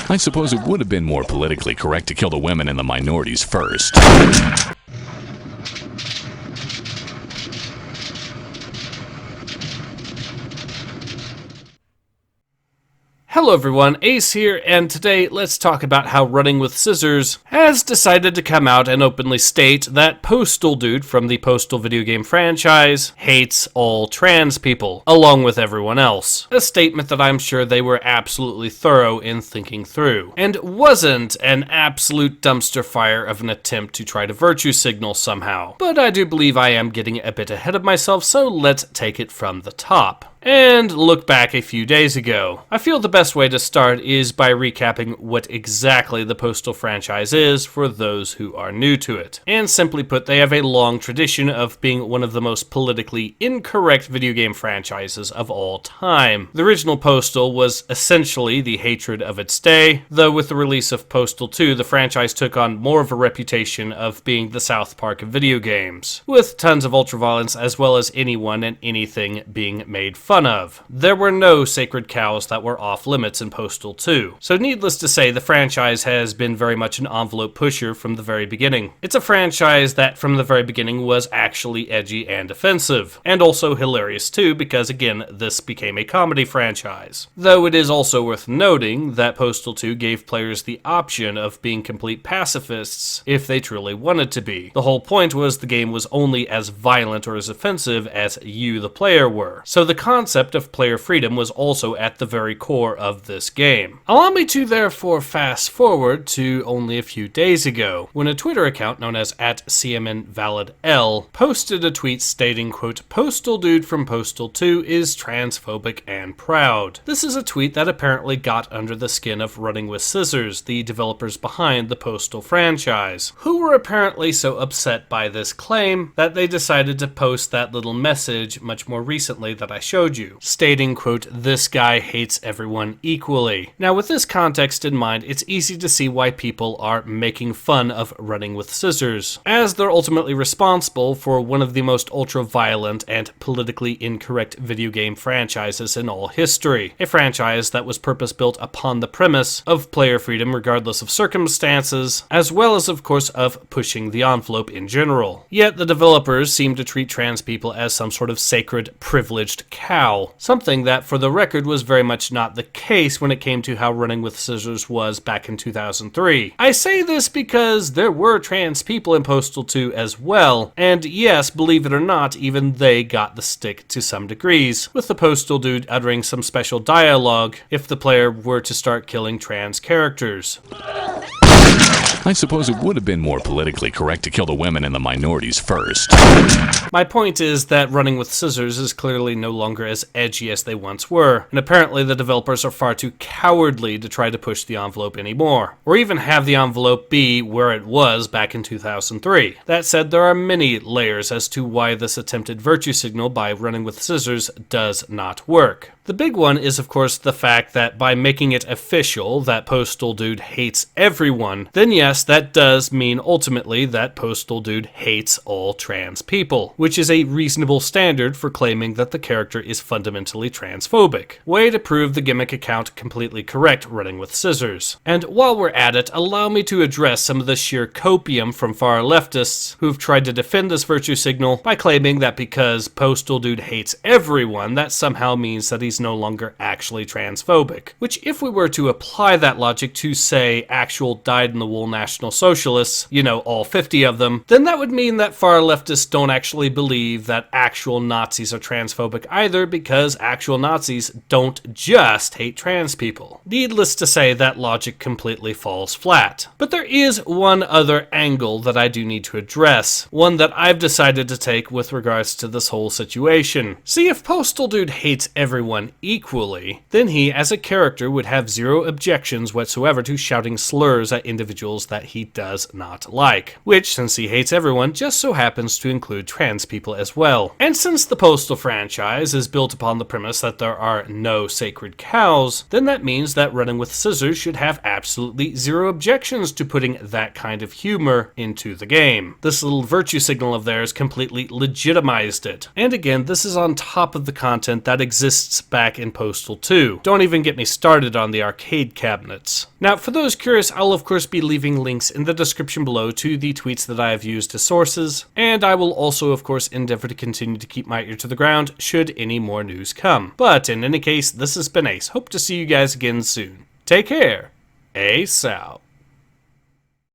I suppose it would have been more politically correct to kill the women and the minorities first. Hello everyone, Ace here, and today let's talk about how Running with Scissors has decided to come out and openly state that Postal Dude from the Postal video game franchise hates all trans people, along with everyone else. A statement that I'm sure they were absolutely thorough in thinking through, and wasn't an absolute dumpster fire of an attempt to try to virtue signal somehow. But I do believe I am getting a bit ahead of myself, so let's take it from the top and look back a few days ago. I feel the best way to start is by recapping what exactly the Postal franchise is for those who are new to it. And simply put, they have a long tradition of being one of the most politically incorrect video game franchises of all time. The original Postal was essentially the hatred of its day, though with the release of Postal 2, the franchise took on more of a reputation of being the South Park of video games, with tons of ultraviolence as well as anyone and anything being made fun of. There were no sacred cows that were off limits in Postal 2. So needless to say, the franchise has been very much an envelope pusher from the very beginning. It's a franchise that from the very beginning was actually edgy and offensive, and also hilarious too, because again, this became a comedy franchise. Though it is also worth noting that Postal 2 gave players the option of being complete pacifists if they truly wanted to be. The whole point was the game was only as violent or as offensive as you, the player, were. So the concept of player freedom was also at the very core of this game. Allow me to therefore fast forward to only a few days ago, when a Twitter account known as @CMNValidL posted a tweet stating, quote, "Postal Dude from Postal 2 is transphobic and proud." This is a tweet that apparently got under the skin of Running with Scissors, the developers behind the Postal franchise, who were apparently so upset by this claim that they decided to post that little message much more recently that I showed you, stating, quote, "This guy hates everyone equally." Now with this context in mind, it's easy to see why people are making fun of Running with Scissors, as they're ultimately responsible for one of the most ultra-violent and politically incorrect video game franchises in all history. A franchise that was purpose-built upon the premise of player freedom regardless of circumstances, as well as of course of pushing the envelope in general. Yet the developers seem to treat trans people as some sort of sacred, privileged cow, something that for the record was very much not the case when it came to how Running with Scissors was back in 2003. I say this because there were trans people in Postal 2 as well, and yes, believe it or not, even they got the stick to some degrees, with the Postal Dude uttering some special dialogue if the player were to start killing trans characters. I suppose it would have been more politically correct to kill the women and the minorities first. My point is that Running with Scissors is clearly no longer as edgy as they once were, and apparently the developers are far too cowardly to try to push the envelope anymore, or even have the envelope be where it was back in 2003. That said, there are many layers as to why this attempted virtue signal by Running with Scissors does not work. The big one is, of course, the fact that by making it official that Postal Dude hates everyone, then yes, that does mean ultimately that Postal Dude hates all trans people, which is a reasonable standard for claiming that the character is fundamentally transphobic. Way to prove the gimmick account completely correct, Running with Scissors. And while we're at it, allow me to address some of the sheer copium from far leftists who've tried to defend this virtue signal by claiming that because Postal Dude hates everyone, that somehow means that he's no longer actually transphobic. Which, if we were to apply that logic to, say, actual dyed-in-the-wool National Socialists, you know, all 50 of them, then that would mean that far leftists don't actually believe that actual Nazis are transphobic either, because actual Nazis don't just hate trans people. Needless to say, that logic completely falls flat. But there is one other angle that I do need to address, one that I've decided to take with regards to this whole situation. See, if Postal Dude hates everyone equally, then he, as a character, would have zero objections whatsoever to shouting slurs at individuals that he does not like, which, since he hates everyone, just so happens to include trans people as well. And since the Postal franchise is built upon the premise that there are no sacred cows, then that means that Running with Scissors should have absolutely zero objections to putting that kind of humor into the game. This little virtue signal of theirs completely legitimized it. And again, this is on top of the content that exists back in Postal 2. Don't even get me started on the arcade cabinets. Now, for those curious, I'll of course be leaving links in the description below to the tweets that I have used as sources, and I will also of course endeavor to continue to keep my ear to the ground should any more news come. But in any case, this has been Ace. Hope to see you guys again soon. Take care. Ace out.